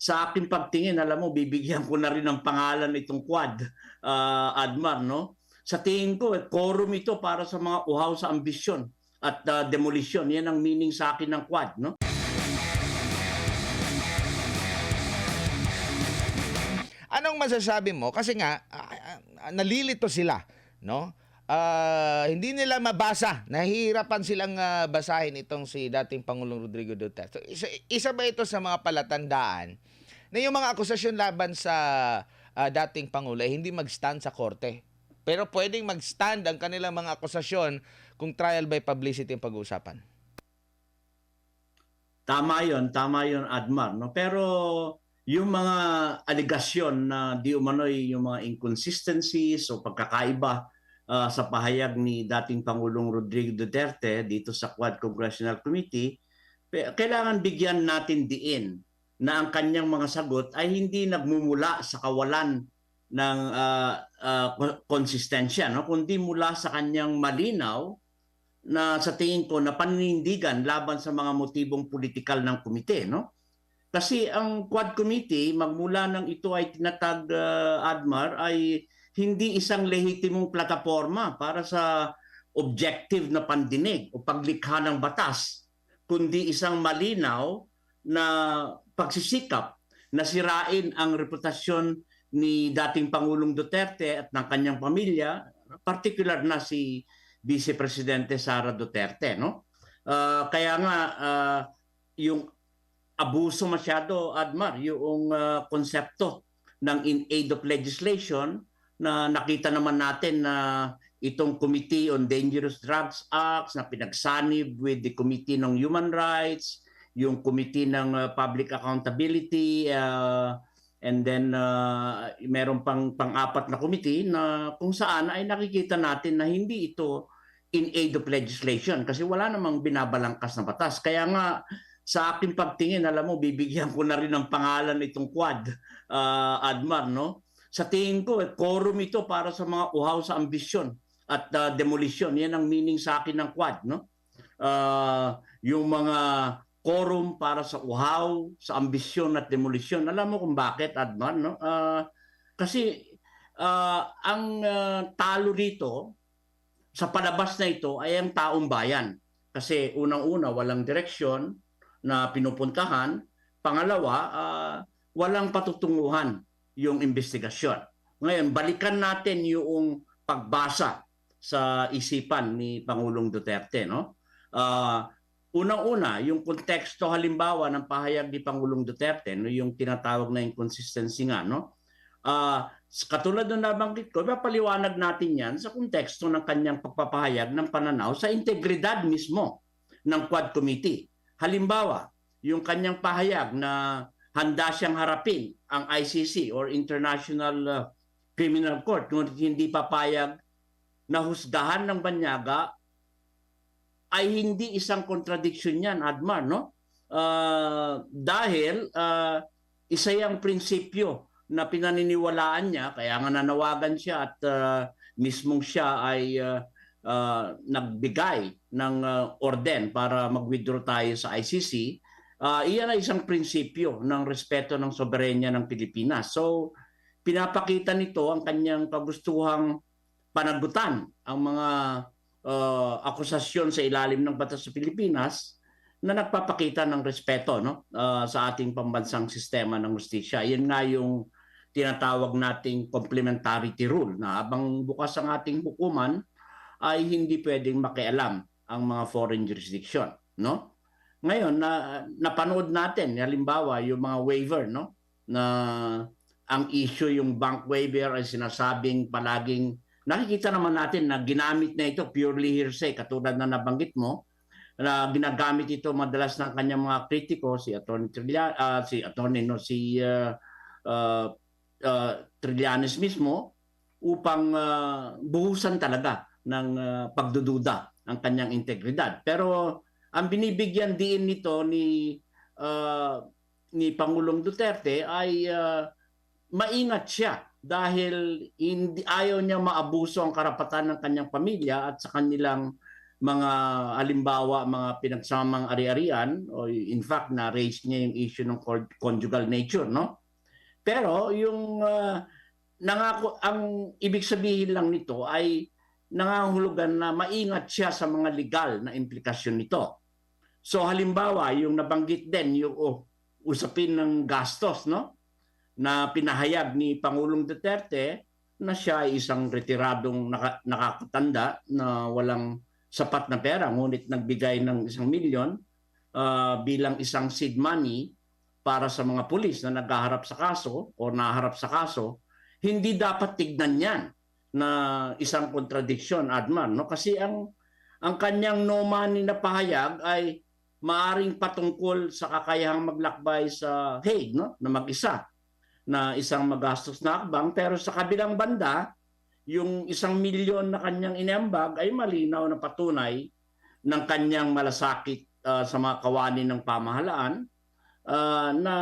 sa aking pagtingin, alam mo, bibigyan ko na rin ng pangalan itong Quad, Admar, no? Sa tingin ko, quorum ito para sa mga uhaw sa ambisyon at demolisyon. Yan ang meaning sa akin ng Quad, no? Anong masasabi mo? Kasi nga, nalilito sila, no? Hindi nila mabasa. Nahihirapan silang basahin itong si dating Pangulong Rodrigo Duterte. Isa ba ito sa mga palatandaan na yung mga akusasyon laban sa dating Pangulo ay hindi mag-stand sa korte? Pero pwedeng mag-stand ang kanilang mga akusasyon kung trial by publicity ang pag-uusapan. Tama yun, Admar, no? Pero yung mga aligasyon na di umano'y yung mga inconsistencies o pagkakaiba sa pahayag ni dating Pangulong Rodrigo Duterte dito sa Quad Congressional Committee, kailangan bigyan natin diin na ang kanyang mga sagot ay hindi nagmumula sa kawalan ng konsistensya, no? Kundi mula sa kanyang malinaw na sa tingin ko na paninindigan laban sa mga motibong politikal ng komite, no? Kasi ang Quad Committee, magmula nang ito ay tinatag, Admar, ay hindi isang lehitimong plataforma para sa objective na pandinig o paglikha ng batas, kundi isang malinaw na pagsisikap na sirain ang reputasyon ni dating Pangulong Duterte at ng kanyang pamilya, particular na si Vice Presidente Sara Duterte, no? Kaya nga yung abuso masyado, Admar, yung konsepto ng in aid of legislation na nakita naman natin na itong Committee on Dangerous Drugs Acts na pinagsanib with the Committee ng Human Rights, yung Committee ng Public Accountability, and then meron pang-apat na committee na kung saan ay nakikita natin na hindi ito in aid of legislation kasi wala namang binabalangkas na batas. Kaya nga sa aking pagtingin, alam mo, bibigyan ko na rin ng pangalan itong Quad, Admar, no? Sa tingin ko, quorum ito para sa mga uhaw sa ambisyon at demolisyon. Yan ang meaning sa akin ng Quad, no? Yung mga quorum para sa uhaw, sa ambisyon at demolisyon. Alam mo kung bakit, Admar, no? Kasi ang talo dito sa palabas na ito ay ang taong bayan. Kasi unang-una, walang direksyon na pinupuntahan. Pangalawa, walang patutunguhan yung investigasyon. Ngayon, balikan natin yung pagbasa sa isipan ni Pangulong Duterte, no? Unang-una, yung konteksto halimbawa ng pahayag ni Pangulong Duterte, no, yung tinatawag na inconsistency nga, no? Katulad ng nabanggit ko, papaliwanag natin yan sa konteksto ng kanyang pagpapahayag ng pananaw sa integridad mismo ng Quad Committee. Halimbawa, yung kanyang pahayag na handa siyang harapin ang ICC or International Criminal Court ngunit hindi papayag na husgahan ng banyaga ay hindi isang contradiction yan, Admar, no? Dahil isa yung prinsipyo na pinaniniwalaan niya, kaya nga nanawagan siya at mismong siya ay nagbigay ng orden para mag-withdraw tayo sa ICC. Iyan ay isang prinsipyo ng respeto ng soberenya ng Pilipinas. So, pinapakita nito ang kanyang kagustuhang panagutan ang mga akusasyon sa ilalim ng batas sa Pilipinas na nagpapakita ng respeto, no? Sa ating pambansang sistema ng hustisya. Yan nga yung tinatawag nating complementarity rule na habang bukas ang ating hukuman ay hindi pwedeng makialam ang mga foreign jurisdiction, no? Ngayon napanood natin halimbawa yung mga waiver, no? Na ang issue yung bank waiver ay sinasabing palaging nakikita naman natin na ginamit na ito purely hearsay katulad na nabanggit mo na ginagamit ito madalas ng kanyang mga kritiko si Trillanes mismo upang buhusan talaga ng pagdududa ang kanyang integridad. Pero ang binibigyan din nito ni Pangulong Duterte ay maingat siya dahil ayaw niya maabuso ang karapatan ng kanyang pamilya at sa kanilang mga halimbawa mga pinagsamang ari-arian o in fact na raise niya yung issue ng conjugal nature, no? Pero yung nangako, ang ibig sabihin lang nito ay nangangahulugan na maingat siya sa mga legal na implikasyon nito. So halimbawa, yung nabanggit din yung usapin ng gastos, no? Na pinahayag ni Pangulong Duterte na siya ay isang retiradong nakakatanda na walang sapat na pera ngunit nagbigay ng 1,000,000 bilang isang seed money para sa mga pulis na naghaharap sa kaso o naharap sa kaso. Hindi dapat tignan yan na isang kontradiksyon, Adman, no? Kasi ang kanyang no money na pahayag ay maaring patungkol sa kakayahang maglakbay sa Hague, no? Na mag-isa, na isang magastos na akbang, pero sa kabilang banda, yung 1,000,000 na kanyang iniambag ay malinaw na patunay ng kanyang malasakit sa mga kawani ng pamahalaan na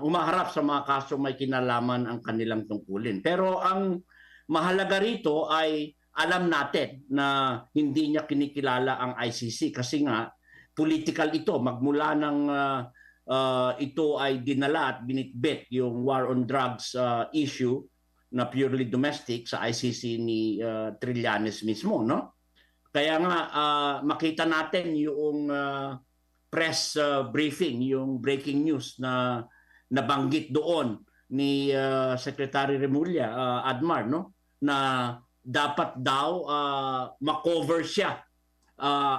humaharap sa mga kaso may kinalaman ang kanilang tungkulin. Pero ang mahalaga rito ay alam natin na hindi niya kinikilala ang ICC kasi nga political ito. Magmula ng ito ay dinala at binitbit yung war on drugs issue na purely domestic sa ICC ni Trillanes mismo, no? Kaya nga makita natin yung press briefing, yung breaking news na nabanggit doon ni Secretary Remulla, Admar, no? Na dapat daw makover siya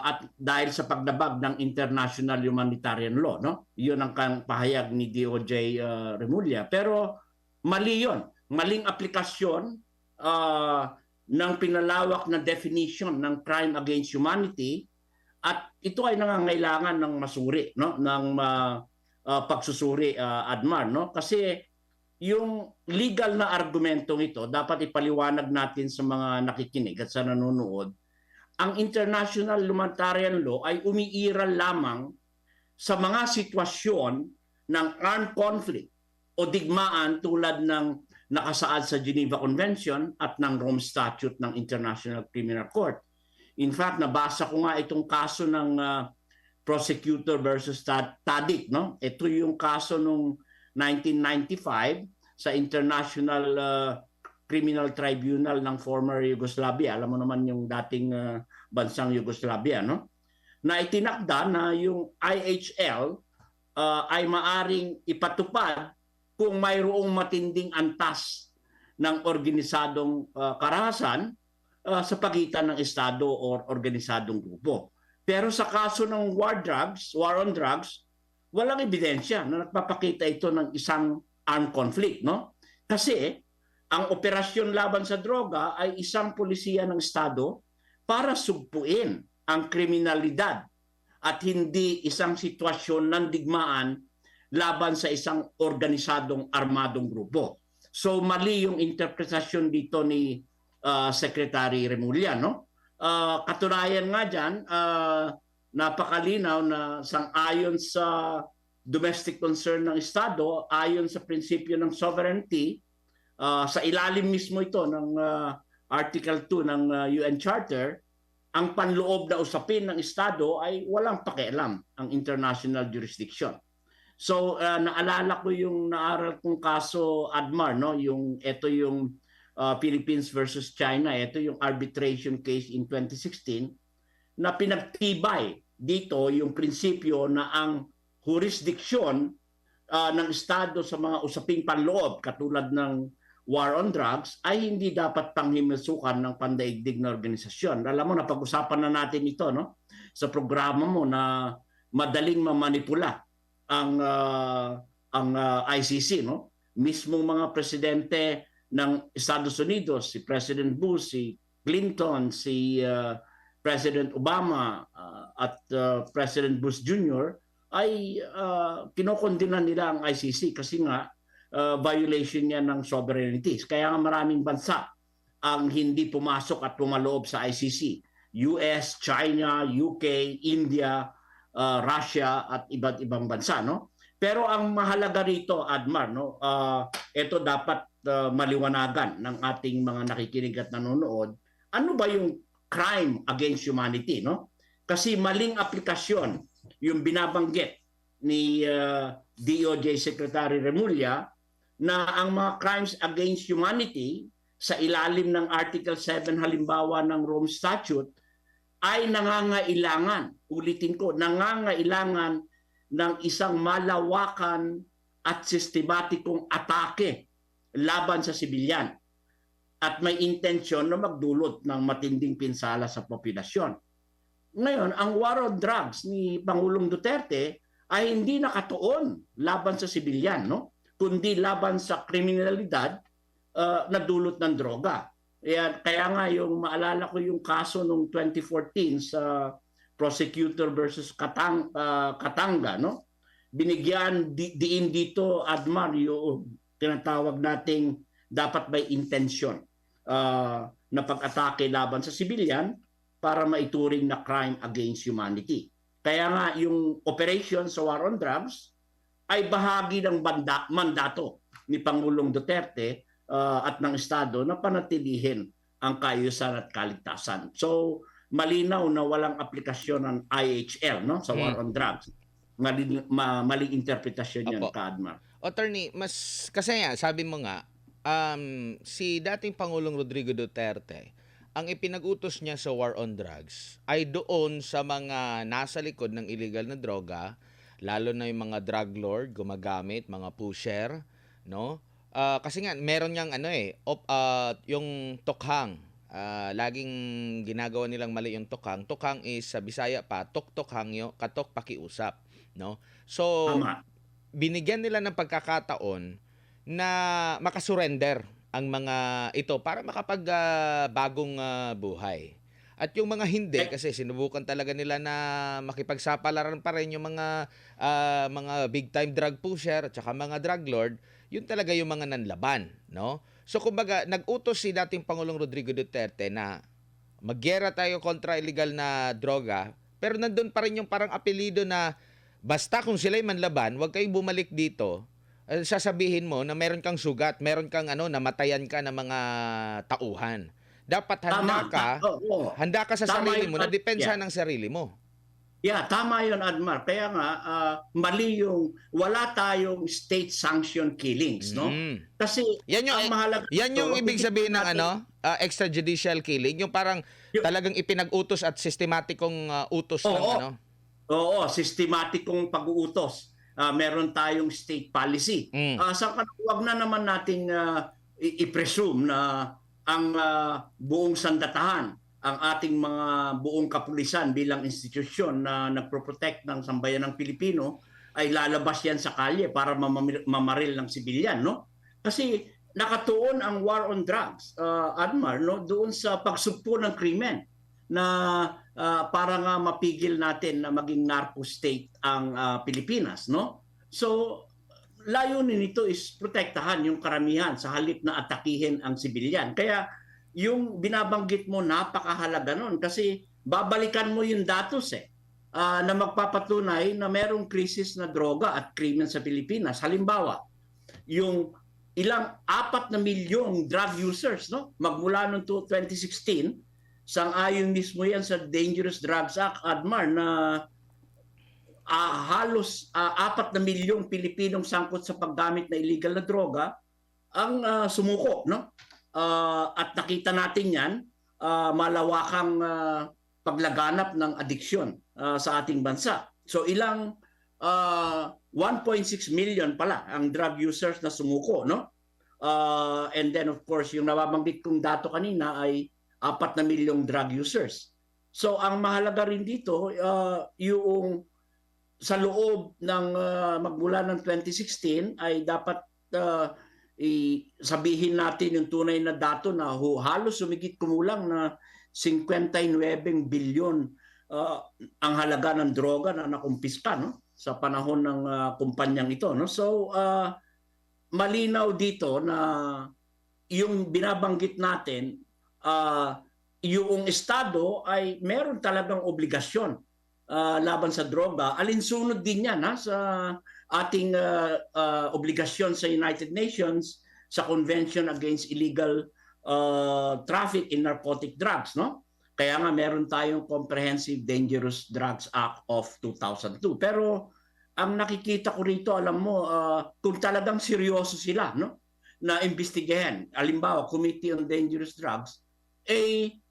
at dahil sa paglabag ng international humanitarian law, no? Iyon ang pahayag ni DOJ Remulla. Pero mali yun. Maling aplikasyon ng pinalawak na definition ng crime against humanity at ito ay nangangailangan ng masuri, no? Ng pagsusuri, Admar, no? Kasi yung legal na argumentong ito dapat ipaliwanag natin sa mga nakikinig at sa nanonood. Ang international humanitarian law ay umiiral lamang sa mga sitwasyon ng armed conflict o digmaan tulad ng nakasaad sa Geneva Convention at ng Rome Statute ng International Criminal Court. In fact, nabasa ko nga itong kaso ng prosecutor versus Tadic, no? Ito yung kaso nung 1995 sa International Criminal Tribunal ng former Yugoslavia. Alam mo naman yung dating bansang Yugoslavia, no? Na itinakda na yung IHL ay maaring ipatupad kung mayroong matinding antas ng organisadong karahasan sa pagitan ng Estado o organisadong grupo. Pero sa kaso ng war on drugs, walang ebidensya na nagpapakita ito ng isang armed conflict, no? Kasi ang operasyon laban sa droga ay isang pulisiya ng Estado para sugpuin ang kriminalidad at hindi isang sitwasyon ng digmaan laban sa isang organisadong armadong grupo. So mali yung interpretasyon dito ni Secretary Remulla, no? Katunayan nga dyan, napakalinaw na sang-ayon sa domestic concern ng Estado, ayon sa prinsipyo ng sovereignty, sa ilalim mismo ito ng Article 2 ng UN Charter, ang panloob na usapin ng Estado ay walang pakialam ang international jurisdiction. So naalala ko yung naaral kong kaso, Admar, no? Ito yung Philippines versus China. Ito yung arbitration case in 2016 na pinagtibay dito yung prinsipyo na ang jurisdiction ng Estado sa mga usaping panloob katulad ng war on drugs ay hindi dapat panghimasukan ng pandaigdig na organisasyon. Alam mo, napag-usapan na natin ito, no? Sa programa mo na madaling mamanipula ang ICC, no? Mismong mga presidente ng Estados Unidos, si President Bush, si Clinton, si President Obama at President Bush Jr. ay kinokondena nila ang ICC kasi nga violation niya ng sovereignty. Kaya nga maraming bansa ang hindi pumasok at pumaloob sa ICC. US, China, UK, India, Russia at iba't ibang bansa, no? Pero ang mahalaga rito, Admar, no, ito dapat maliwanagan ng ating mga nakikinig at nanonood. Ano ba yung crime against humanity, no? Kasi maling aplikasyon yung binabanggit ni DOJ Secretary Remulla na ang mga crimes against humanity sa ilalim ng Article 7 halimbawa ng Rome Statute ay nangangailangan, ulitin ko, nangangailangan ng isang malawakan at sistematikong atake laban sa sibilyan at may intensyon na magdulot ng matinding pinsala sa populasyon. Ngayon, ang war on drugs ni Pangulong Duterte ay hindi nakatuon laban sa sibilyan, no? Kundi laban sa kriminalidad na dulot ng droga. Kaya nga yung maalala ko yung kaso noong 2014 sa prosecutor versus Katanga, no? Binigyan diin dito, Admar, yung tinatawag nating dapat may intention na pag-atake laban sa sibilyan para maituring na crime against humanity. Kaya nga yung operation sa war on drugs ay bahagi ng mandato ni Pangulong Duterte at ng Estado na panatilihin ang kaayusan at kaligtasan. So malinaw na walang aplikasyon ng IHL, no, sa war on drugs. Maling interpretasyon yan, Kadmar. Attorney, mas kasi nga sabi mo nga si dating Pangulong Rodrigo Duterte, ang ipinag-utos niya sa war on drugs ay doon sa mga nasa likod ng illegal na droga, lalo na yung mga drug lord gumagamit, mga pusher, no? Kasi nga meron niyang yung tukhang. Laging ginagawa nilang mali yung tukhang. Tukhang is sa Bisaya pa, tok-tokhangyo, katok pakiusap, no? So Tama. binigyan nila ng pagkakataon na makasurrender ang mga ito para makapag bagong buhay. At yung mga hindi, kasi sinubukan talaga nila na makipagsapalaran pa rin yung mga big time drug pusher at saka mga drug lord, yun talaga yung mga nanlaban, no? So kumbaga, nag-utos si dating Pangulong Rodrigo Duterte na magyera tayo kontra illegal na droga, pero nandun pa rin yung parang apelido na basta kung sila'y manlaban, huwag kayong bumalik dito. Sasabihin mo na meron kang sugat, meron kang namatayan ka ng mga tauhan. Dapat handa ka sa sarili mo, na depensa ng sarili mo. Yeah, tama yun, Admar. Kaya nga, mali yung wala tayong state-sanctioned killings, no? Kasi ang mahalaga... Yan yung ibig sabihin ng extrajudicial killing, yung parang talagang ipinag-utos at sistematikong utos ng Oo, sistematikong pag-uutos. Meron tayong state policy. Wag na naman nating i-presume na ang buong sandatahan, ang ating mga buong kapulisan bilang institusyon na nagproprotect ng sambayanang Pilipino ay lalabas yan sa kalye para mamaril ng sibilyan, no? Kasi nakatuon ang war on drugs, Admar, no, doon sa pagsugpo ng krimen na para nga mapigil natin na maging narco state ang Pilipinas, no? So layunin nito is protektahan yung karamihan sa halip na atakihin ang sibilyan. Kaya yung binabanggit mo, napakahalaga nun kasi babalikan mo yung datos na magpapatunay na merong krisis na droga at krimen sa Pilipinas. Halimbawa, yung ilang 4 na milyong drug users, no? Magmula noong 2016, sang-ayon mismo yan sa Dangerous Drugs Act, Admar, na halos 4 na milyong Pilipinong sangkot sa paggamit na illegal na droga ang sumuko, no? At nakita natin yan, malawakang paglaganap ng adiksyon sa ating bansa. So ilang 1.6 million pala ang drug users na sumuko, no? And then of course, yung nababanggit kong dato kanina ay 4 na milyong drug users. So ang mahalaga rin dito, yung sa loob ng magmula ng 2016 ay dapat sabihin natin yung tunay na dato na halos sumigit kumulang na 59 bilyon ang halaga ng droga na nakumpiska, no, sa panahon ng kumpanyang ito, no? So malinaw dito na yung binabanggit natin, yung Estado ay meron talagang obligasyon laban sa droga. Alinsunod din yan sa ating obligasyon sa United Nations sa Convention Against Illegal Traffic in Narcotic Drugs, no? Kaya nga meron tayong Comprehensive Dangerous Drugs Act of 2002. Pero ang nakikita ko rito, alam mo, kung talagang seryoso sila, no, na imbestigahan, halimbawa Committee on Dangerous Drugs,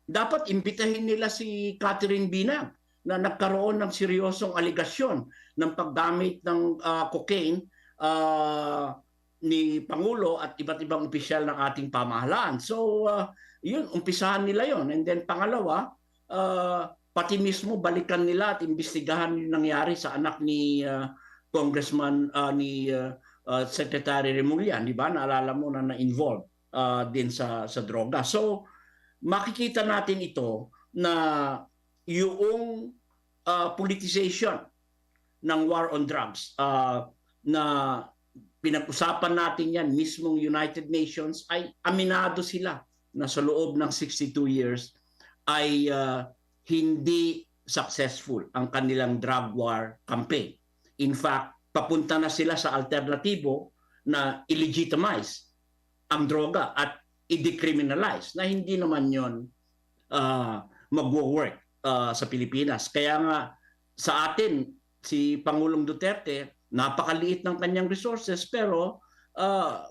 dapat imbitahin nila si Catherine Binag na nagkaroon ng seryosong aligasyon ng paggamit ng cocaine ni Pangulo at iba't ibang opisyal ng ating pamahalaan. So, yun, umpisahan nila yon. And then pangalawa, pati mismo balikan nila at imbestigahan yung nangyari sa anak ni Congressman, ni Secretary Remulla, di ba? Naalala mo na na-involve din sa droga. So, makikita natin ito na yung politicization ng war on drugs na pinag-usapan natin yan, mismong United Nations, ay aminado sila na sa loob ng 62 years ay hindi successful ang kanilang drug war campaign. In fact, papunta na sila sa alternatibo na illegitimize ang droga at i-decriminalize na hindi naman yon mag-work sa Pilipinas. Kaya nga sa atin, si Pangulong Duterte, napakaliit ng kanyang resources pero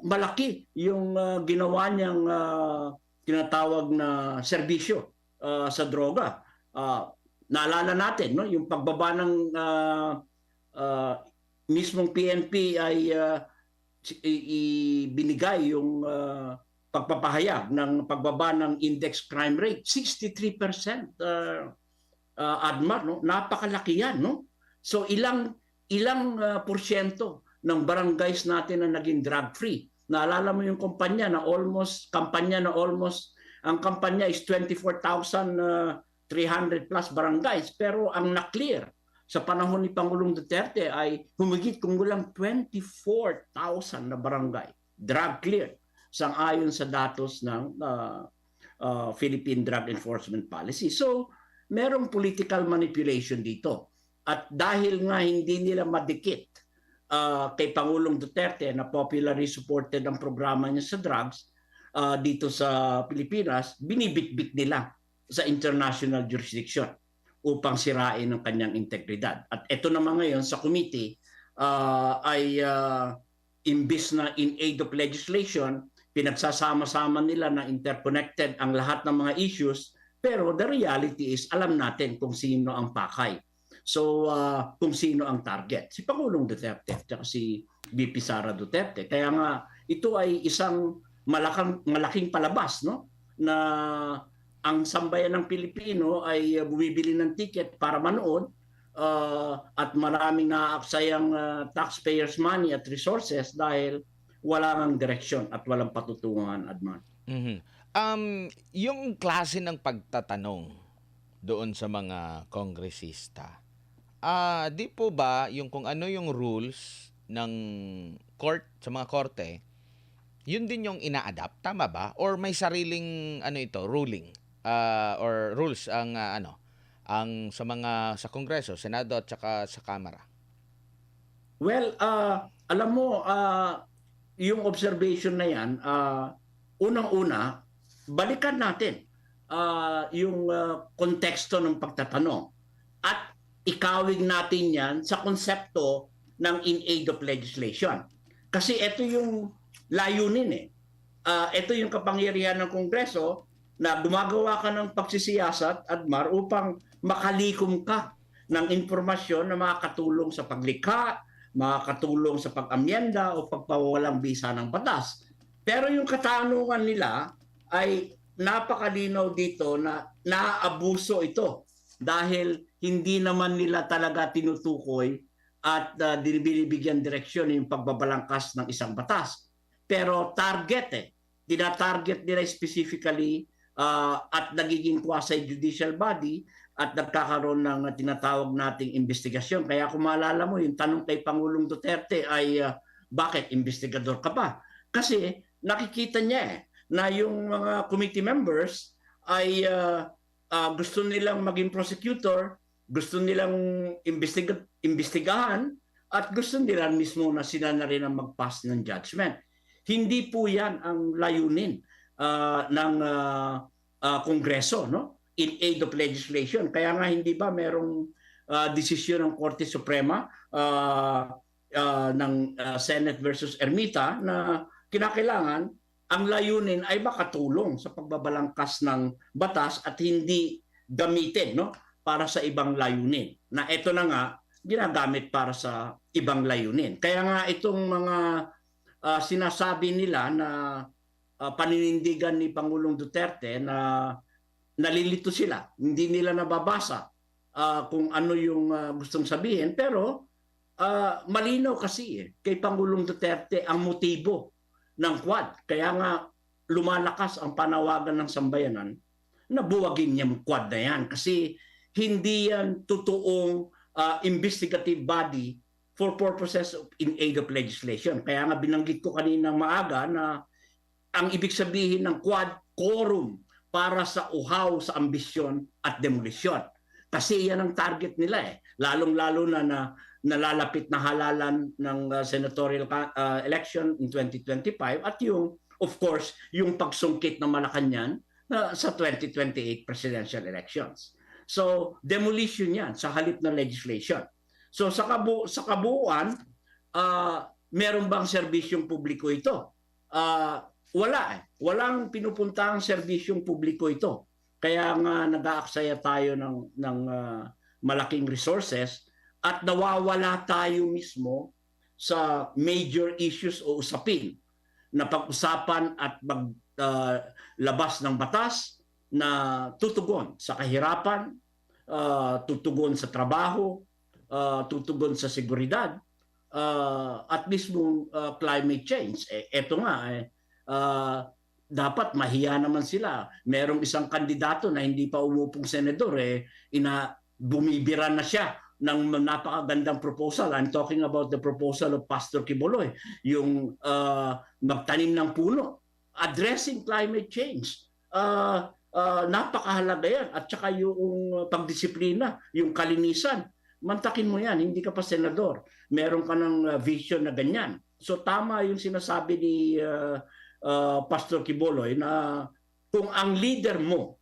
malaki yung ginawa niyang tinatawag na serbisyo sa droga. Naalala natin, no, yung pagbaba ng mismong PNP ay ibinigay yung pagpapahayag ng pagbaba ng index crime rate, 63%, Admar, no? Napakalaki yan, no? So ilang porsyento ng barangays natin na naging drug-free. Naalala mo yung kampanya na almost ang kampanya is 24,300 plus barangays, pero ang na-clear sa panahon ni Pangulong Duterte ay humigit kumulang 24,000 na barangay drug clear sang-ayon sa datos ng Philippine Drug Enforcement Policy. So, merong political manipulation dito. At dahil nga hindi nila madikit kay Pangulong Duterte na popularly supported ang programa niya sa drugs dito sa Pilipinas, binibitbit nila sa international jurisdiction upang sirain ang kanyang integridad. At ito naman ngayon sa committee ay imbis na in aid of legislation, pinagsasama-sama nila na interconnected ang lahat ng mga issues, pero the reality is alam natin kung sino ang pakay. So, kung sino ang target. Si Pangulong Duterte at si VP Sara Duterte. Kaya nga, ito ay isang malaking palabas, no? Na ang sambayan ng Pilipino ay bumibili ng ticket para manood at maraming naaaksayang taxpayers' money at resources dahil wala ngang direksyon at walang patutunguhan, Adman. Mhm. Yung klase ng pagtatanong doon sa mga kongresista, di po ba yung kung ano yung rules ng court sa mga korte, yun din yung ina-adapt, tama ba? Or may sariling ruling or rules ang ang sa Kongreso, Senado at saka sa Kamara? Well, alam mo, yung observation na yan, unang-una, balikan natin yung konteksto ng pagtatanong at ikawig natin yan sa konsepto ng in aid of legislation. Kasi ito yung layunin eh. Ito yung kapangyarihan ng Kongreso na gumagawa ka ng pagsisiyasat, Admar, upang makalikom ka ng impormasyon na makakatulong sa paglikha, makakatulong sa pag-amyenda o pagpawalang bisa ng batas. Pero yung katanungan nila ay napakalinaw dito na naaabuso ito dahil hindi naman nila talaga tinutukoy at binibigyan direksyon yung pagbabalangkas ng isang batas. Pero target tinatarget nila specifically at nagiging quasi-judicial body at nagkakaroon ng tinatawag nating investigasyon. Kaya kung maalala mo, yung tanong kay Pangulong Duterte ay bakit investigador ka pa? Kasi nakikita niya na yung mga committee members ay gusto nilang maging prosecutor, gusto nilang imbestigahan, at gusto nila mismo na sila na rin ang mag-pass ng judgment. Hindi po yan ang layunin ng Kongreso, no? in aid of legislation. Kaya nga hindi ba merong desisyon ng Korte Suprema ng Senate versus Ermita na kinakailangan ang layunin ay makatulong sa pagbabalangkas ng batas at hindi gamitin, no, para sa ibang layunin. Na ito na nga ginagamit para sa ibang layunin. Kaya nga itong mga sinasabi nila na paninindigan ni Pangulong Duterte na nalilito sila, hindi nila nababasa kung ano yung gustong sabihin, pero malinaw kasi kay Pangulong Duterte ang motibo ng Quad. Kaya nga lumalakas ang panawagan ng sambayanan na buwagin niya ang Quad na yan kasi hindi yan totoong investigative body for purposes of in aid of legislation. Kaya nga binanggit ko kanina maaga na ang ibig sabihin ng Quad, quorum para sa uhaw sa ambisyon at demolisyon. Kasi yan ang target nila lalong-lalo na nalalapit na halalan ng senatorial election in 2025 at yung, of course, yung pagsungkit ng Malacanang sa 2028 presidential elections. So, demolition yan sa halip na legislation. So, sa kabuuan, meron bang serbisyong publiko ito? Wala Walang pinupuntahang serbisyong publiko ito. Kaya nga nag-aaksaya tayo ng malaking resources at nawawala tayo mismo sa major issues o usapin na pag-usapan at maglabas ng batas na tutugon sa kahirapan, tutugon sa trabaho, tutugon sa seguridad, at mismo climate change. Eto nga, dapat mahiya naman sila. Merong isang kandidato na hindi pa umupong senador, bumibira na siya ng napakagandang proposal. I'm talking about the proposal of Pastor Quiboloy, yung magtanim ng puno, addressing climate change. Napakahalaga yan. At saka yung pagdisiplina, yung kalinisan. Mantakin mo yan, hindi ka pa senador. Meron ka ng vision na ganyan. So tama yung sinasabi ni Pastor Quiboloy na kung ang leader mo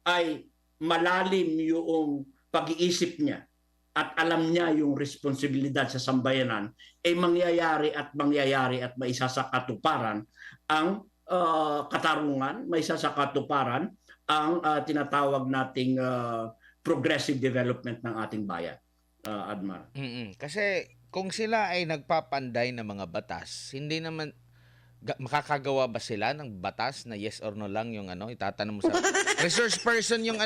ay malalim yung pag-iisip niya at alam niya yung responsibilidad sa sambayanan, mangyayari at maisasakatuparan ang katarungan, maisasakatuparan ang tinatawag nating progressive development ng ating bayan, Admar. Kasi kung sila ay nagpapanday ng mga batas, hindi naman makakagawa ba sila ng batas na yes or no lang yung itatanong mo sa resource person yung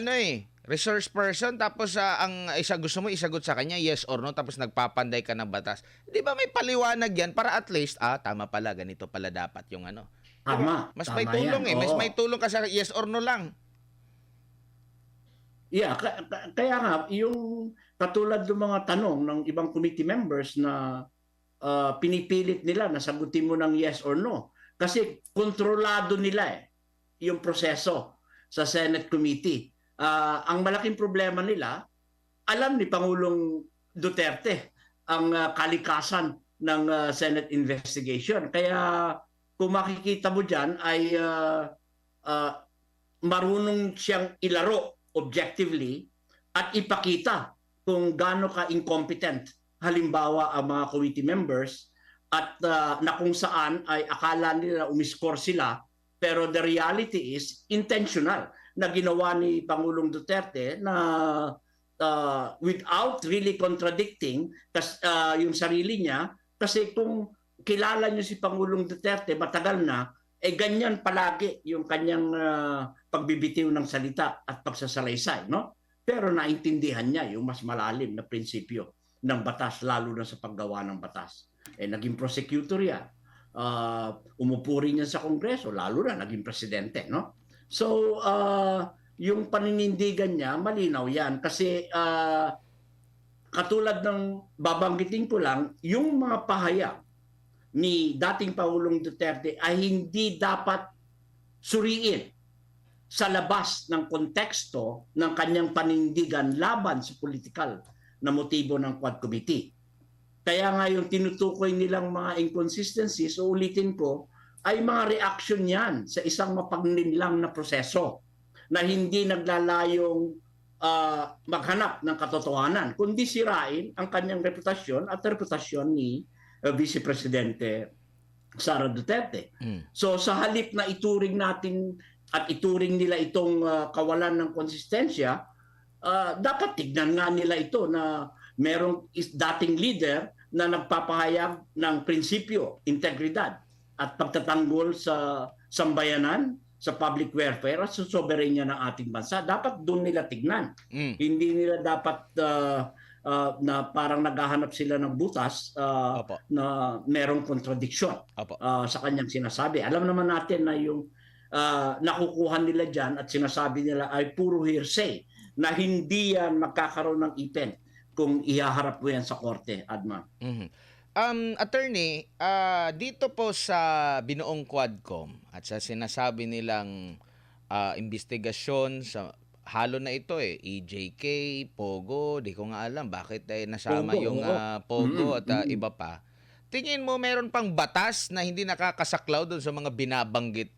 resource person, tapos ang gusto mo isagot sa kanya yes or no, tapos nagpapanday ka ng batas. Di ba may paliwanag yan para at least tama pala, ganito pala dapat yung Tama. Mas may tulong yan. mas may tulong ka sa yes or no lang. Yeah, kaya nga yung katulad ng mga tanong ng ibang committee members na pinipilit nila na sagutin mo ng yes or no. Kasi kontrolado nila yung proseso sa Senate Committee. Ang malaking problema nila, alam ni Pangulong Duterte ang kalikasan ng Senate investigation. Kaya kung makikita mo dyan ay marunong siyang ilaro objectively at ipakita kung gaano ka-incompetent halimbawa ang mga committee members at na kung saan ay akala nila umiscore sila pero the reality is intentional na ginawa ni Pangulong Duterte na without really contradicting yung sarili niya kasi kung kilala niyo si Pangulong Duterte matagal na ganyan palagi yung kanyang pagbibitiw ng salita at pagsasalaysay, no? Pero naintindihan niya yung mas malalim na prinsipyo ng batas, lalo na sa paggawa ng batas. Naging prosecutor yan. Umupo rin yan sa Kongreso, lalo na naging presidente, no? So, yung paninindigan niya, malinaw yan. Kasi katulad ng babanggitin ko lang, yung mga pahayag ni dating Pangulong Duterte ay hindi dapat suriin sa labas ng konteksto ng kanyang panindigan laban sa politikal na motibo ng Quad Committee. Kaya nga yung tinutukoy nilang mga inconsistencies, ulitin ko, ay mga reaction yan sa isang mapaglinlang na proseso na hindi naglalayong maghanap ng katotohanan, kundi sirain ang kanyang reputasyon at reputasyon ni Vice Presidente Sara Duterte. So sa halip na ituring natin at ituring nila itong kawalan ng konsistensya, dapat tignan nga nila ito na merong dating leader na nagpapahayag ng prinsipyo, integridad at pagtatanggol sa sambayanan, sa public welfare at sa soberenya ng ating bansa. Dapat doon nila tignan. Hindi nila dapat na parang naghahanap sila ng butas na merong kontradiksyon sa kanyang sinasabi. Alam naman natin na yung nakukuha nila dyan at sinasabi nila ay puro hearsay na hindi yan magkakaroon ng ipin kung ihaharap mo yan sa korte, Adma. Attorney, dito po sa binuong Quadcom at sa sinasabi nilang investigasyon sa halo na ito EJK, Pogo, di ko nga alam bakit nasama Pogo, yung Pogo at iba pa. Tingin mo meron pang batas na hindi nakakasaklaw doon sa mga binabanggit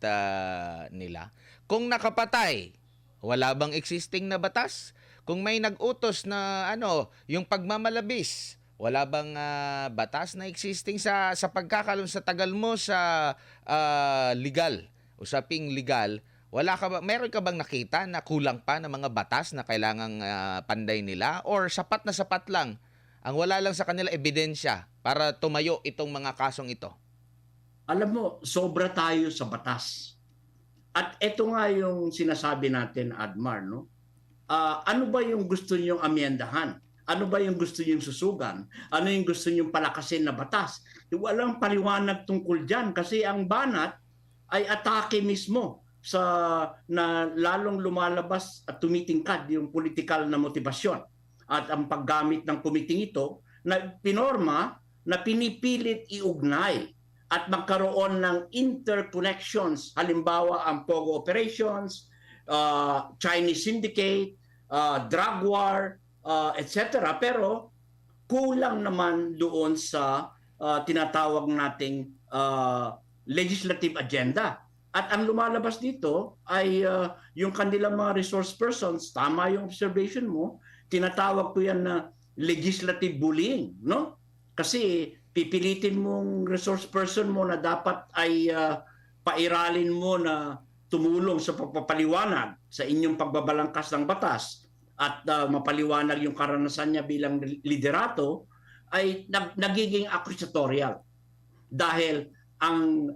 nila? Kung nakapatay, wala bang existing na batas? Kung may nag-utos na yung pagmamalabis, wala bang batas na existing sa pagkakalon sa tagal mo sa legal, usaping legal? Meron ka bang nakita na kulang pa ng mga batas na kailangang panday nila or sapat na sapat lang? Ang wala lang sa kanila ebidensya para tumayo itong mga kasong ito. Alam mo, sobra tayo sa batas. At ito nga yung sinasabi natin, Admar, no? Ano ba yung gusto niyong amyendahan? Ano ba yung gusto niyong susugan? Ano yung gusto niyong palakasin na batas? Walang paliwanag tungkol dyan kasi ang banat ay atake mismo na lalong lumalabas at tumitingkad yung political na motibasyon at ang paggamit ng kumiting ito na pinorma na pinipilit iugnay at magkaroon ng interconnections, halimbawa ang Pogo operations, Chinese syndicate, drug war, etc. Pero kulang naman doon sa tinatawag nating legislative agenda. At ang lumalabas dito ay yung kanilang mga resource persons, tama yung observation mo, tinatawag ko yan na legislative bullying, no? Kasi pipilitin mong resource person mo na dapat ay pairalin mo na tumulong sa pagpapaliwanag sa inyong pagbabalangkas ng batas at mapaliwanag yung karanasan niya bilang liderato, ay nagiging accusatorial. Dahil ang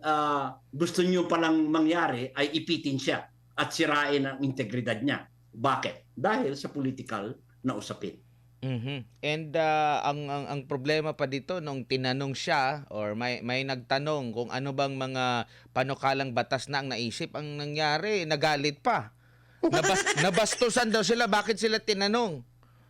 gusto niyo palang mangyari ay ipitin siya at sirain ang integridad niya. Bakit? Dahil sa political na usapin. And ang problema pa dito nung tinanong siya or may nagtanong kung ano bang mga panukalang batas na ang naisip, ang nangyari, nagalit pa. Nabastusan daw sila, bakit sila tinanong?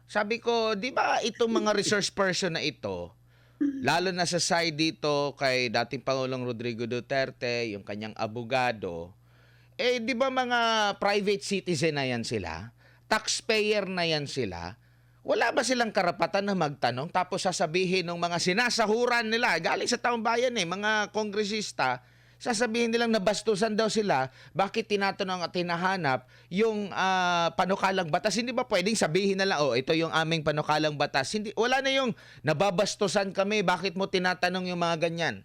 Sabi ko, di ba itong mga resource person na ito, lalo na sa side dito kay dating Pangulong Rodrigo Duterte, yung kanyang abogado, di ba mga private citizen na yan sila? Taxpayer na yan sila? Wala ba silang karapatan na magtanong tapos sasabihin ng mga sinasahuran nila, galing sa taong bayan mga kongresista, sasabihin nilang nabastusan daw sila, bakit tinatanong at hinahanap yung panukalang batas? Hindi ba pwedeng sabihin na lang, ito yung aming panukalang batas? Hindi, wala na yung nababastusan kami, bakit mo tinatanong yung mga ganyan?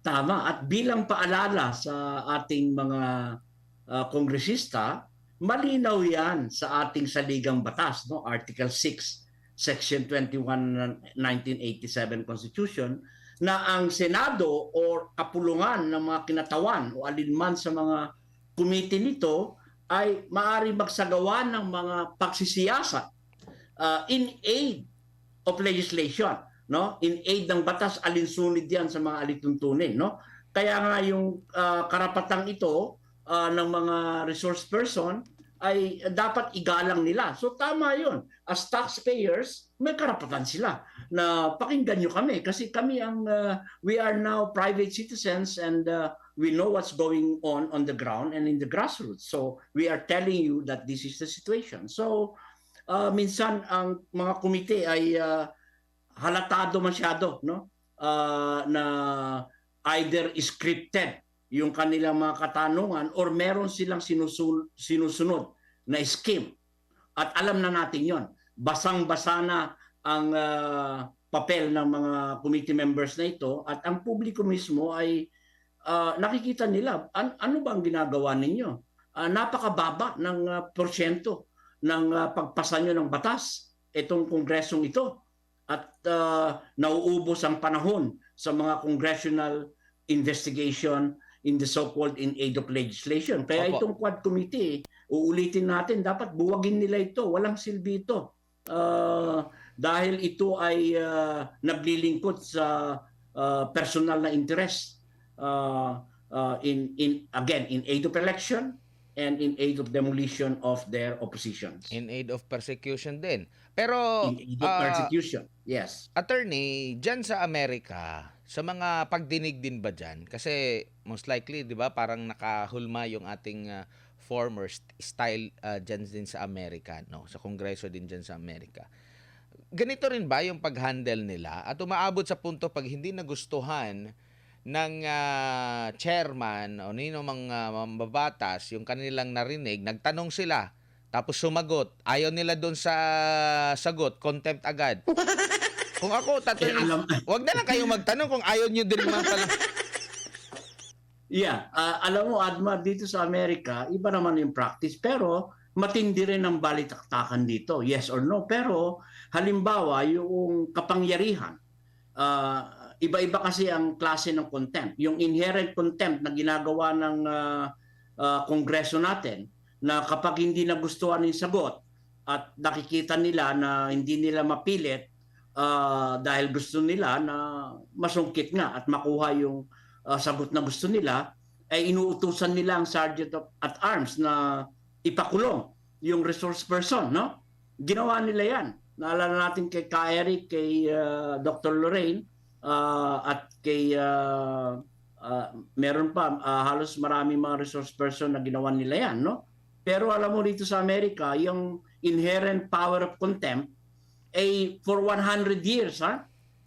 Tama. At bilang paalala sa ating mga kongresista, malinaw yan sa ating saligang batas, no? Article 6, Section 21 ng 1987 Constitution, na ang Senado o kapulungan ng mga kinatawan o alinman sa mga committee nito ay maaari magsagawa ng mga pagsisiyasat in aid of legislation, no? In aid ng batas, alinsunod yan sa mga alituntunin, no? Kaya nga yung karapatang ito ng mga resource person ay dapat igalang nila. So tama yun. As taxpayers, may karapatan sila na pakinggan nyo kami kasi kami we are now private citizens and we know what's going on the ground and in the grassroots. So we are telling you that this is the situation. So minsan ang mga komite ay halatado masyado, no? Na either scripted yung kanilang mga katanungan or meron silang sinusunod na scheme. At alam na natin yon. Basang-basa na ang papel ng mga committee members na ito at ang publiko mismo ay nakikita nila ano ba ang ginagawa ninyo. Napakababa ng porsyento ng pagpasa nyo ng batas itong kongresong ito at nauubos ang panahon sa mga congressional investigation in the so-called in aid of legislation. Kaya Opo. itong Quad Committee, uulitin natin, dapat buwagin nila ito. Walang silbi ito. Dahil ito ay naglilingkod sa personal na interest in aid of election and in aid of demolition of their oppositions. In aid of persecution din. Pero, In aid of persecution, yes. attorney, dyan sa Amerika, sa mga pagdinig din ba dyan? Kasi most likely, di ba, parang nakahulma yung ating former style dyan din sa Amerika, no? Sa Kongreso din dyan sa Amerika. Ganito rin ba yung pag-handle nila? At umaabot sa punto pag hindi nagustuhan ng chairman o nino mga mambabatas yung kanilang narinig, nagtanong sila, tapos sumagot. Ayaw nila doon sa sagot, contempt agad. Kung ako, tatanong, wag na lang kayong magtanong kung ayaw nyo din naman pala. Yeah, alam mo, Adma, dito sa Amerika, iba naman yung practice, pero matindi rin ang balitaktakan dito, yes or no. Pero halimbawa, yung kapangyarihan, iba-iba kasi ang klase ng contempt. Yung inherent contempt na ginagawa ng Kongreso natin, na kapag hindi nagustuhan yung sagot at nakikita nila na hindi nila mapilit dahil gusto nila na masungkit nga at makuha yung sagot na gusto nila, ay inuutusan nila ang Sergeant at Arms na ipakulong yung resource person, no? Ginawa nila yan. Naalala natin kay Eric, kay Dr. Lorraine, at kay meron pa halos marami mga resource person na ginawa nila yan, no? Pero alam mo dito sa Amerika, yung inherent power of contempt ay for 100 years,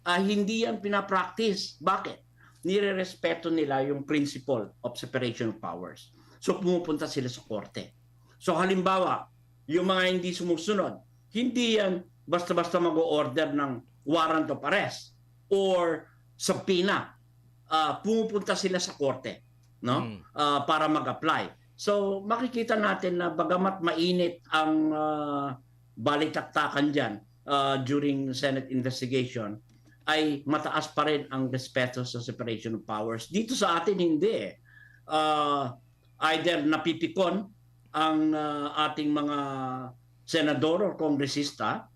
hindi yan pinapractice. Bakit? Nire-respeto nila yung principle of separation of powers. So pumupunta sila sa korte. So halimbawa, yung mga hindi sumusunod, hindi yan basta-basta mag-o-order ng warrant of arrest or subpoena. Pumupunta sila sa korte, no? Para mag-apply. So makikita natin na bagamat mainit ang balitaktakan dyan during Senate investigation, ay mataas pa rin ang respeto sa separation of powers. Dito sa atin hindi. Either napipikon ang ating mga senador o kongresista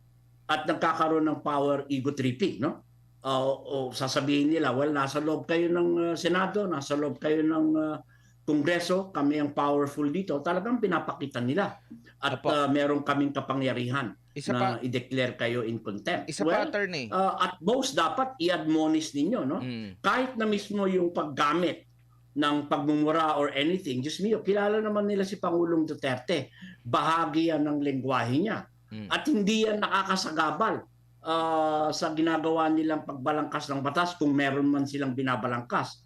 at nagkakaroon ng power ego tripping, no? O sasabihin nila, well, nasa loob kayo ng Senado, nasa loob kayo ng Kongreso, kami ang powerful dito. Talagang pinapakita nila. At meron kaming kapangyarihan na i-declare kayo in contempt. Isa pa, attorney. At most dapat i-admonish ninyo, no? Kahit na mismo yung paggamit ng pagmumura or anything, Diyos mio, kilala naman nila si Pangulong Duterte. Bahagi yan ng lengguwahe niya. At hindi yan nakakasagabal sa ginagawa nilang pagbalangkas ng batas kung meron man silang binabalangkas.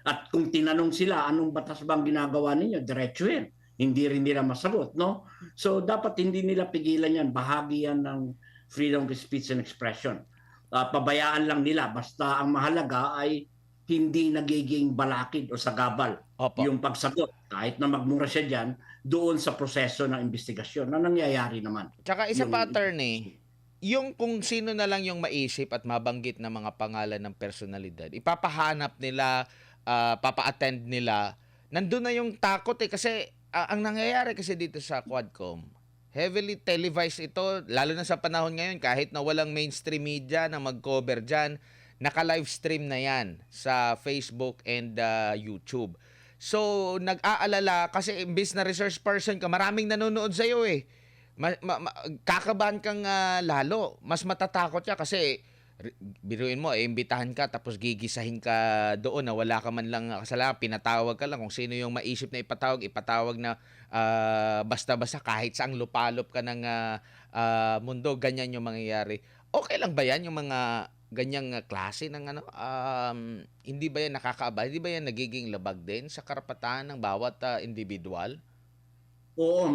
At kung tinanong sila, anong batas bang ginagawa ninyo? Diretso yan. Hindi rin nila masagot, no? So, dapat hindi nila pigilan yan. Bahagi yan ng freedom of speech and expression. Pabayaan lang nila. Basta ang mahalaga ay hindi nagiging balakid o sagabal yung pagsagot. Kahit na magmura siya dyan, doon sa proseso ng investigasyon na nangyayari naman. Tsaka isa pa, attorney, yung kung sino na lang yung maisip at mabanggit na mga pangalan ng personalidad, ipapahanap nila, papa-attend nila, nandun na yung takot kasi ang nangyayari kasi dito sa Quadcom, heavily televised ito, lalo na sa panahon ngayon, kahit na walang mainstream media na mag-cover dyan, naka-livestream na yan sa Facebook and YouTube. So, nag-aalala kasi imbis na research person ka, maraming nanonood sa'yo eh. Kakabahan kang lalo. Mas matatakot siya kasi biruin mo, imbitahan ka tapos gigisahin ka doon na wala ka man lang kasalanan, pinatawag ka lang kung sino yung maisip na ipatawag na basta-basta kahit saang lupalop ka ng mundo, ganyan yung mangyayari. Okay lang ba yan yung mga ganyang klase ng hindi ba yan nakakaaba? Hindi ba yan nagiging labag din sa karapatan ng bawat individual? Oo,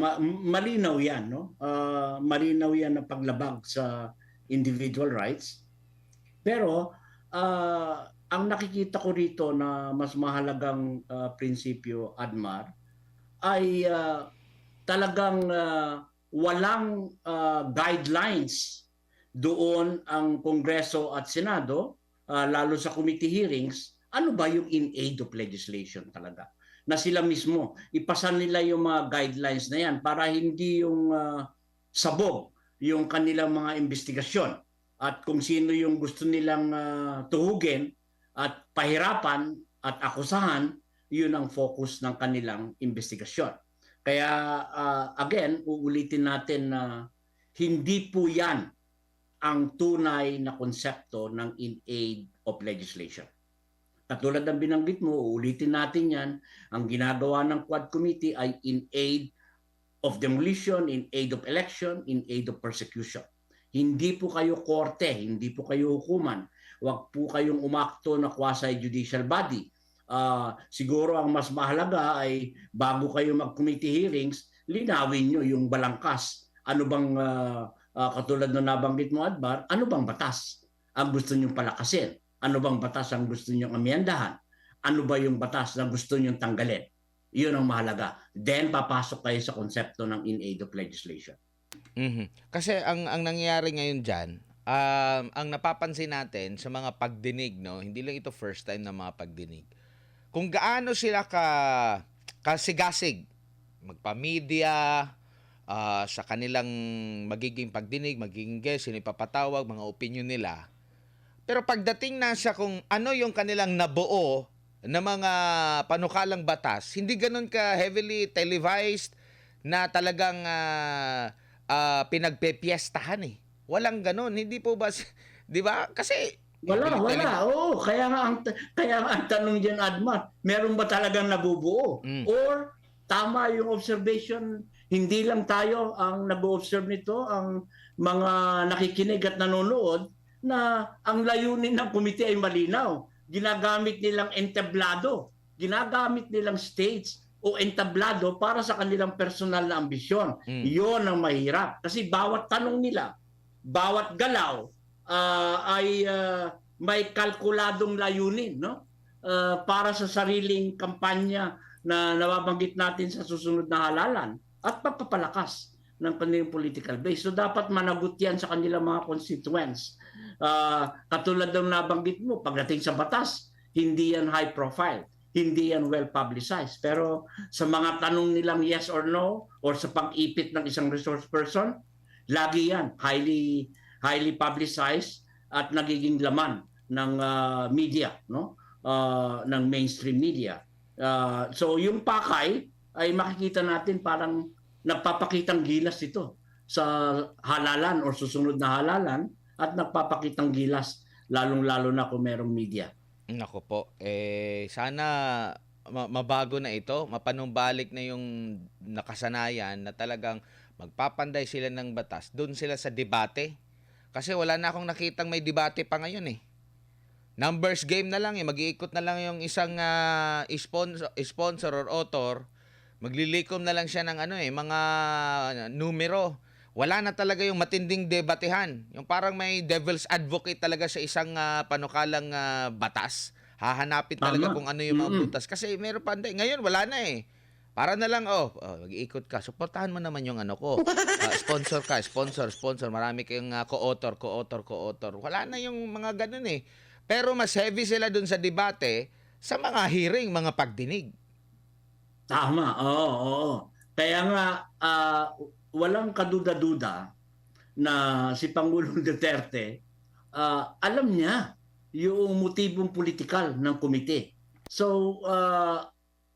malinaw 'yan, no? Malinaw 'yan na paglabag sa individual rights. Pero ang nakikita ko rito na mas mahalagang prinsipyo, Admar, ay talagang walang guidelines doon ang Kongreso at Senado, lalo sa committee hearings, ano ba yung in aid of legislation talaga? Na sila mismo, ipasan nila yung mga guidelines na yan para hindi yung sabog yung kanilang mga investigasyon at kung sino yung gusto nilang tuhugin at pahirapan at akusahan, yun ang focus ng kanilang investigasyon. Kaya again, uulitin natin na hindi po yan ang tunay na konsepto ng in aid of legislation. Katulad ng binanggit mo, uulitin natin yan, ang ginagawa ng Quad Committee ay in aid of demolition, in aid of election, in aid of persecution. Hindi po kayo korte, hindi po kayo hukuman. Huwag po kayong umakto na quasi-judicial body. Siguro ang mas mahalaga ay bago kayo mag-committee hearings, linawin nyo yung balangkas. Ano bang, katulad na nabanggit mo, Adbar, ano bang batas ang gusto nyong palakasin? Ano bang batas ang gusto nyong amyendahan? Ano ba yung batas na gusto nyong tanggalin? Yun ang mahalaga. Then papasok kayo sa konsepto ng in aid of legislation. Kasi ang nangyayari ngayon diyan, ang napapansin natin sa mga pagdinig, no, hindi lang ito first time na mga pagdinig. Kung gaano sila kasigasig magpa-media, sa kanilang magiging pagdinig, magiging guest, sino ipapatawag, mga opinion nila. Pero pagdating na sa kung ano yung kanilang nabuo na mga panukalang batas, hindi ganun ka heavily televised na talagang pinagpepiestahan eh. Walang ganun, hindi po ba 'di ba? Kasi Wala. Oo, kaya nga ang tanong diyan, Adma, meron ba talagang nabubuo? Or tama yung observation, hindi lang tayo ang nag-observe nito, ang mga nakikinig at nanonood na ang layunin ng komite ay malinaw. Ginagamit nilang entablado, ginagamit nilang stage o entablado para sa kanilang personal na ambisyon. Iyon ang mahirap. Kasi bawat tanong nila, bawat galaw ay may kalkuladong layunin, no? Para sa sariling kampanya na nababanggit natin sa susunod na halalan at papapalakas ng kanilang political base. So dapat managot yan sa kanilang mga constituents. Katulad ng nabanggit mo, pagdating sa batas, hindi yan high profile, hindi yan well publicized. Pero sa mga tanong nilang yes or no, or sa pag-ipit ng isang resource person, lagi yan highly publicized at nagiging laman ng media, no? Ng mainstream media. So yung pakay ay makikita natin parang nagpapakitang gilas ito sa halalan o susunod na halalan at nagpapakitang gilas lalong-lalo na kung merong media. Nako po, sana mabago na ito, mapanumbalik na yung nakasanayan na talagang magpapanday sila ng batas, doon sila sa debate. Kasi wala na akong nakitang may debate pa ngayon eh. Numbers game na lang eh, mag-iikot na lang yung isang sponsor or author, maglilikom na lang siya ng mga numero. Wala na talaga yung matinding debatehan. Yung parang may devil's advocate talaga sa isang panukalang batas. Hahanapin talaga kung ano yung mga butas. Kasi meron pa, ngayon wala na eh. Para na lang, mag-iikot ka. Suportahan mo naman yung ko. Sponsor ka, sponsor. Marami kayong co-author. Wala na yung mga ganun eh. Pero mas heavy sila dun sa debate sa mga hearing, mga pagdinig. Tama, oo. Kaya nga, walang kaduda-duda na si Pangulong Duterte, alam niya yung motibong politikal ng komite. So,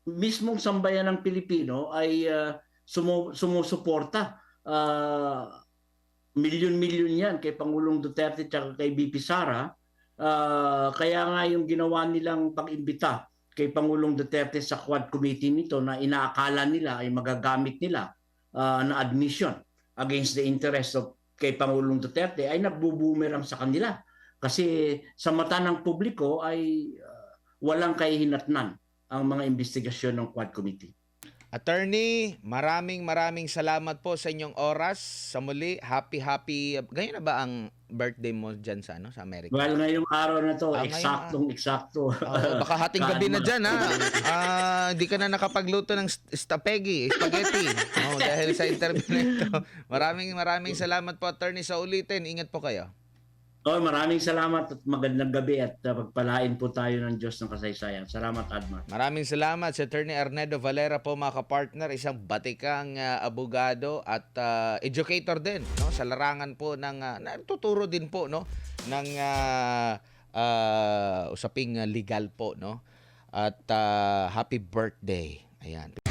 mismong sambayan ng Pilipino ay sumusuporta. Milyon-milyon yan kay Pangulong Duterte at kay BP Sara. Kaya nga yung ginawa nilang pag-imbita kay Pangulong Duterte sa Quad Committee nito na inaakala nila ay magagamit nila na admission against the interest of kay Pangulong Duterte ay nagbubumerang sa kanila. Kasi sa mata ng publiko ay walang kahihinatnan ang mga investigasyon ng Quad Committee. Attorney, maraming salamat po sa inyong oras. Sa muli, happy. Ganyan na ba ang birthday mo dyan sa, sa Amerika? Well, ngayong araw na to, Ngayon, eksakto. Oo, baka hating gabi na dyan, ha? Hindi ka na nakapagluto ng spaghetti. Dahil sa interview na ito. Maraming salamat po, Attorney. Sa ulitin, ingat po kayo. Maraming salamat at magandang gabi at pagpalain po tayo ng Diyos ng kasaysayan. Salamat, Admar. Maraming salamat sa Attorney Arnedo Valera po, mga kapartner, isang batikang abogado at educator din, no, sa larangan po ng natuturo din po, no, ng usaping legal po, no. At happy birthday. Ayan.